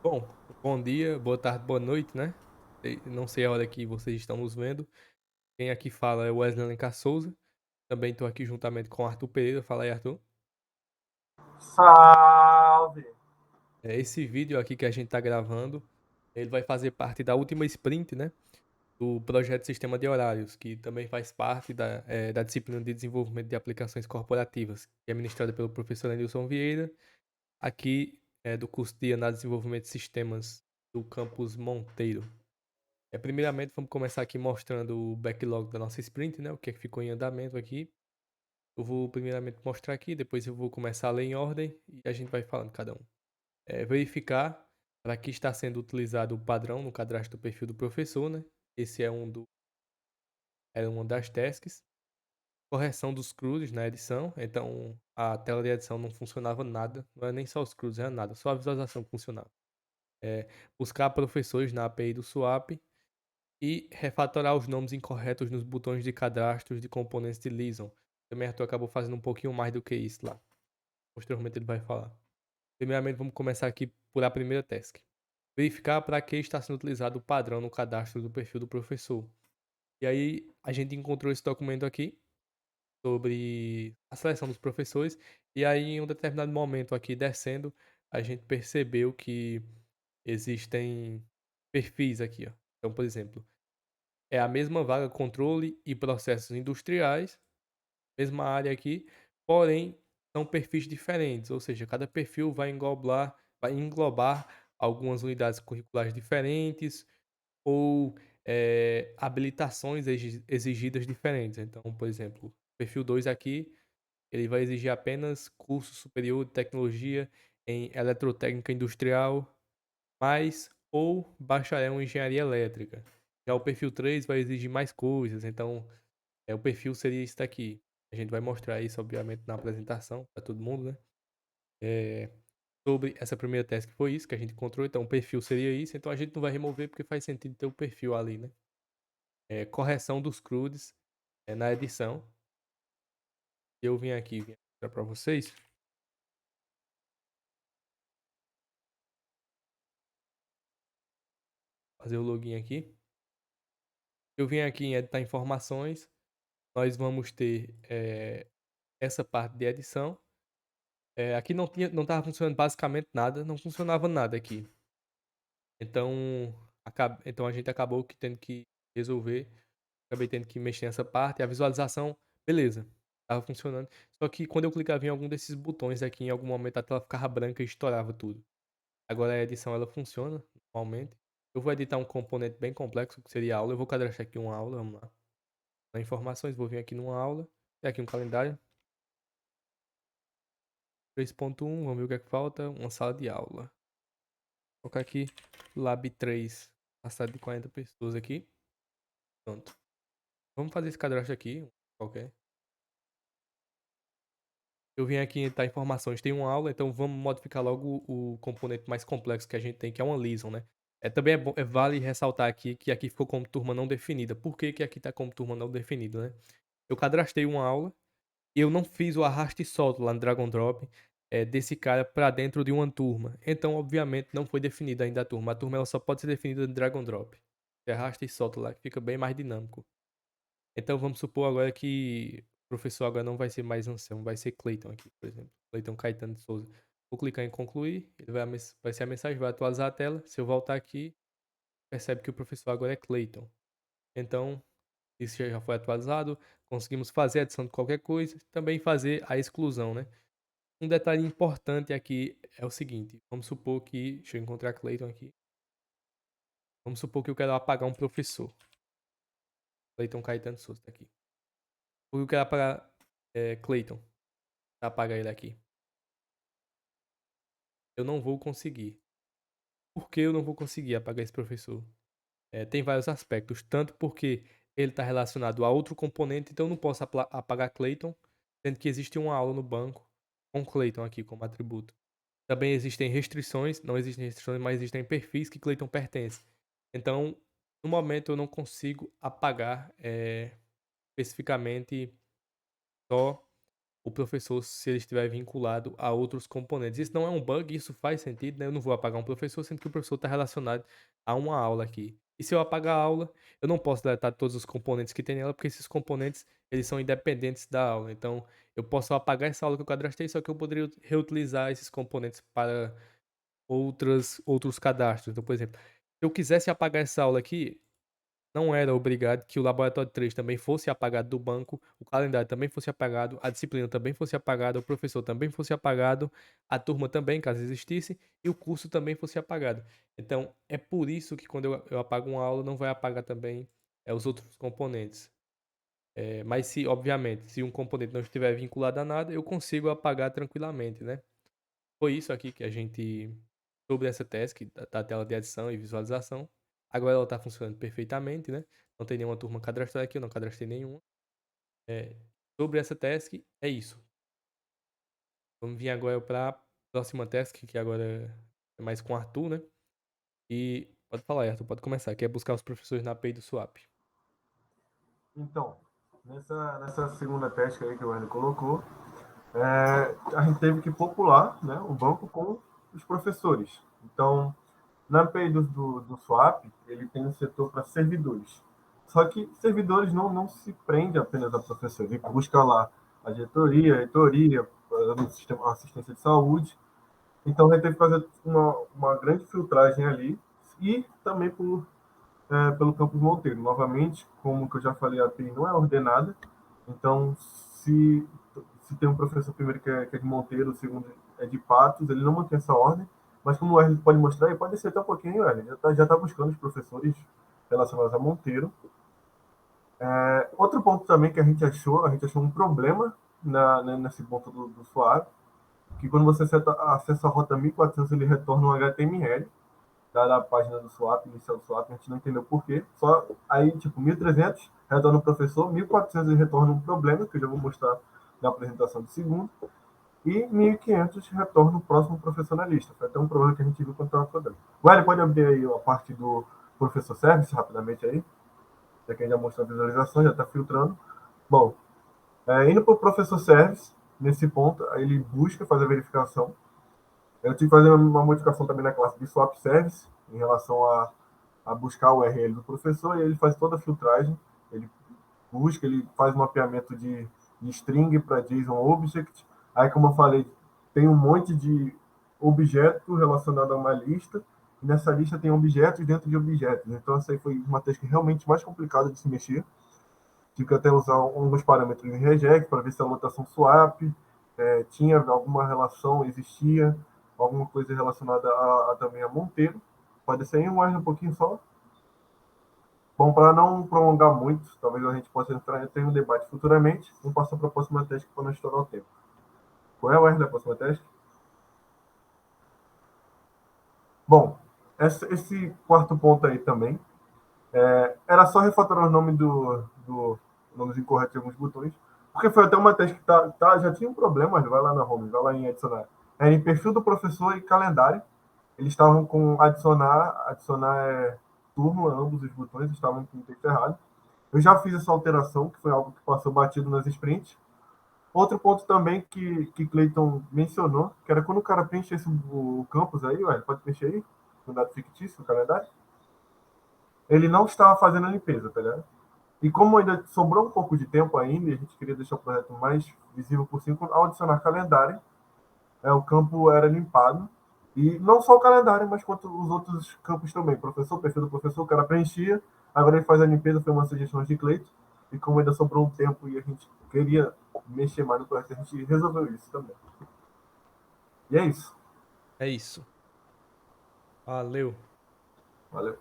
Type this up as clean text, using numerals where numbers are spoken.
Bom, bom dia, boa tarde, boa noite, né? Não sei a hora que vocês estão nos vendo. Quem aqui fala é Wesley Alencar Souza. Também estou aqui juntamente com Arthur Pereira. Fala aí, Arthur. Salve! Esse vídeo aqui que a gente está gravando, ele vai fazer parte da última sprint, né? Do projeto Sistema de Horários, que também faz parte da disciplina de desenvolvimento de aplicações corporativas, que é ministrada pelo professor Anderson Vieira, aqui do curso de Análise e Desenvolvimento de Sistemas do campus Monteiro. Primeiramente, vamos começar aqui mostrando o backlog da nossa sprint, né? O que é que ficou em andamento aqui. Eu vou primeiramente mostrar aqui, depois eu vou começar a ler em ordem e a gente vai falando cada um. Verificar para que está sendo utilizado o padrão no cadastro do perfil do professor, né? Esse é uma das tasks. Correção dos CRUDs na edição. Então, a tela de edição não funcionava nada. Não é nem só os CRUDs, era nada. Só a visualização que funcionava. Buscar professores na API do Swap e refatorar os nomes incorretos nos botões de cadastro de componentes de Lison. Também Arthur acabou fazendo um pouquinho mais do que isso lá. Posteriormente ele vai falar. Primeiramente, vamos começar aqui por a primeira task. Verificar para que está sendo utilizado o padrão no cadastro do perfil do professor. E aí, a gente encontrou esse documento aqui sobre a seleção dos professores. E aí, em um determinado momento aqui descendo, a gente percebeu que existem perfis aqui, ó. Então, por exemplo, é a mesma vaga controle e processos industriais, mesma área aqui, porém são perfis diferentes, ou seja, cada perfil vai englobar algumas unidades curriculares diferentes ou habilitações exigidas diferentes. Então, por exemplo, perfil 2 aqui, ele vai exigir apenas curso superior de tecnologia em eletrotécnica industrial, mais ou bacharel em engenharia elétrica. Já o perfil 3 vai exigir mais coisas, então o perfil seria isso daqui. A gente vai mostrar isso, obviamente, na apresentação para todo mundo, né? É, sobre essa primeira tese que foi isso que a gente encontrou, então o perfil seria isso, então a gente não vai remover porque faz sentido ter o perfil ali, né? Correção dos CRUDs na edição. Eu vim mostrar para vocês, fazer o login aqui. Eu vim aqui em editar informações, nós vamos ter essa parte de edição. Aqui não estava funcionando basicamente nada, não funcionava nada aqui. Então, então a gente acabou que tendo que resolver, acabei tendo que mexer nessa parte. A visualização, beleza, estava funcionando. Só que quando eu clicava em algum desses botões aqui, em algum momento a tela ficava branca e estourava tudo. Agora a edição ela funciona normalmente. Eu vou editar um componente bem complexo, que seria a aula. Eu vou cadastrar aqui uma aula, vamos lá. Na informações, vou vir aqui numa aula. Tem aqui um calendário. 3.1, vamos ver o que é que falta. Uma sala de aula. Vou colocar aqui Lab 3, a sala de 40 pessoas aqui. Pronto. Vamos fazer esse cadastro aqui, qualquer. Eu vim aqui editar informações, tem uma aula, então vamos modificar logo o componente mais complexo que a gente tem, que é uma liaison, né? Também vale ressaltar aqui que aqui ficou como turma não definida. Por que que aqui está como turma não definida, né? Eu cadastrei uma aula e eu não fiz o arraste e solto lá no Drag and Drop desse cara para dentro de uma turma. Então, obviamente, não foi definida ainda a turma. A turma ela só pode ser definida no Drag and Drop. Você arrasta e solta lá, que fica bem mais dinâmico. Então vamos supor agora que o professor agora não vai ser mais Anselmo, vai ser Cleiton aqui, por exemplo. Cleiton Caetano de Souza. Vou clicar em concluir, ele vai ser a mensagem, vai atualizar a tela. Se eu voltar aqui, percebe que o professor agora é Cleiton. Então, isso já foi atualizado. Conseguimos fazer a adição de qualquer coisa, também fazer a exclusão, né? Um detalhe importante aqui é o seguinte: vamos supor que. Deixa eu encontrar Cleiton aqui. Vamos supor que eu quero apagar um professor. Cleiton Caetano de Souza, tá aqui. Eu quero apagar Cleiton. Apagar ele aqui. Eu não vou conseguir. Por que eu não vou conseguir apagar esse professor? Tem vários aspectos. Tanto porque ele está relacionado a outro componente, então eu não posso apagar Clayton, sendo que existe uma aula no banco com Clayton aqui como atributo. Também existem restrições, não existem restrições, mas existem perfis que Clayton pertence. Então, no momento eu não consigo apagar especificamente só o professor se ele estiver vinculado a outros componentes. Isso não é um bug, isso faz sentido, né? Eu não vou apagar um professor, sendo que o professor está relacionado a uma aula aqui. E se eu apagar a aula, eu não posso deletar todos os componentes que tem nela, porque esses componentes, eles são independentes da aula. Então, eu posso apagar essa aula que eu cadastrei, só que eu poderia reutilizar esses componentes para outros cadastros. Então, por exemplo, se eu quisesse apagar essa aula aqui, não era obrigado que o laboratório 3 também fosse apagado do banco, o calendário também fosse apagado, a disciplina também fosse apagada, o professor também fosse apagado, a turma também, caso existisse, e o curso também fosse apagado. Então, é por isso que quando eu apago uma aula, não vai apagar também os outros componentes. Mas se, obviamente, se um componente não estiver vinculado a nada, eu consigo apagar tranquilamente, né? Foi isso aqui que a gente, sobre essa task da tela de edição e visualização. Agora ela está funcionando perfeitamente, né? Não tem nenhuma turma cadastrada aqui, eu não cadastrei nenhuma. É, sobre essa task, é isso. Vamos vir agora para a próxima task, que agora é mais com o Arthur, né? E pode falar, Arthur, pode começar, que é buscar os professores na API do Swap. Então, nessa segunda teste aí que o Hélio colocou, a gente teve que popular, né, o banco com os professores. Então, na API do Swap, ele tem um setor para servidores. Só que servidores não se prende apenas a professor. Ele busca lá a diretoria, a reitoria, o sistema, a assistência de saúde. Então, a gente teve que fazer uma grande filtragem ali e também pelo campus Monteiro. Novamente, como que eu já falei, a API não é ordenada. Então, se tem um professor primeiro que é de Monteiro, o segundo é de Patos, ele não mantém essa ordem. Mas como o Wesley pode mostrar, ele pode descer até um pouquinho, Wesley. Já tá buscando os professores relacionados a Monteiro. Outro ponto também que a gente achou um problema nesse ponto do Suave, que quando você acessa a rota 1400, ele retorna um HTML da página do swap, inicial do swap, a gente não entendeu por quê. Só aí, tipo, 1300 retorna o professor, 1400 ele retorna um problema, que eu já vou mostrar na apresentação de segundo, e 1500 retorna o próximo professor na lista. Foi até um problema que a gente viu quando estava codando. Guilherme, pode abrir aí a parte do professor service rapidamente aí, já que a gente já mostrou a visualização, já está filtrando. Bom, indo para o professor service, nesse ponto, aí ele busca fazer a verificação. Eu tive que fazer uma modificação também na classe de swap service, em relação a buscar o URL do professor, e ele faz toda a filtragem, ele busca, ele faz um mapeamento de string para JSON Object. Aí, como eu falei, tem um monte de objeto relacionado a uma lista, e nessa lista tem objetos dentro de objetos. Então, essa aí foi uma task realmente mais complicada de se mexer. Tive que até usar alguns parâmetros em regex para ver se a lotação swap tinha alguma relação, existia alguma coisa relacionada também a Monteiro. Pode ser mais um pouquinho só. Bom, para não prolongar muito, talvez a gente possa entrar em um debate futuramente. Vamos passar para a próxima teste para não estourar o tempo. Qual é o R da próxima teste? Bom, esse quarto ponto aí também. Era só refatorar o nome do nomes incorretos de alguns botões. Porque foi até uma teste que já tinha um problema, mas vai lá na home, vai lá em adicionar. Era em perfil do professor e calendário. Eles estavam com adicionar turma, ambos os botões estavam com o texto errado. Eu já fiz essa alteração, que foi algo que passou batido nas sprints. Outro ponto também que Clayton mencionou, que era quando o cara preenchesse o campus aí, ué, pode preencher aí, com dado fictício, o calendário, ele não estava fazendo a limpeza, tá ligado? E como ainda sobrou um pouco de tempo ainda, e a gente queria deixar o projeto mais visível possível, ao adicionar calendário, o campo era limpado. E não só o calendário, mas quanto os outros campos também. Professor, perfil do professor, o cara preenchia, agora ele faz a limpeza, foi uma sugestão de Cleiton. E como ainda sobrou um tempo e a gente queria mexer mais no projeto, a gente resolveu isso também. E é isso. É isso. Valeu. Valeu.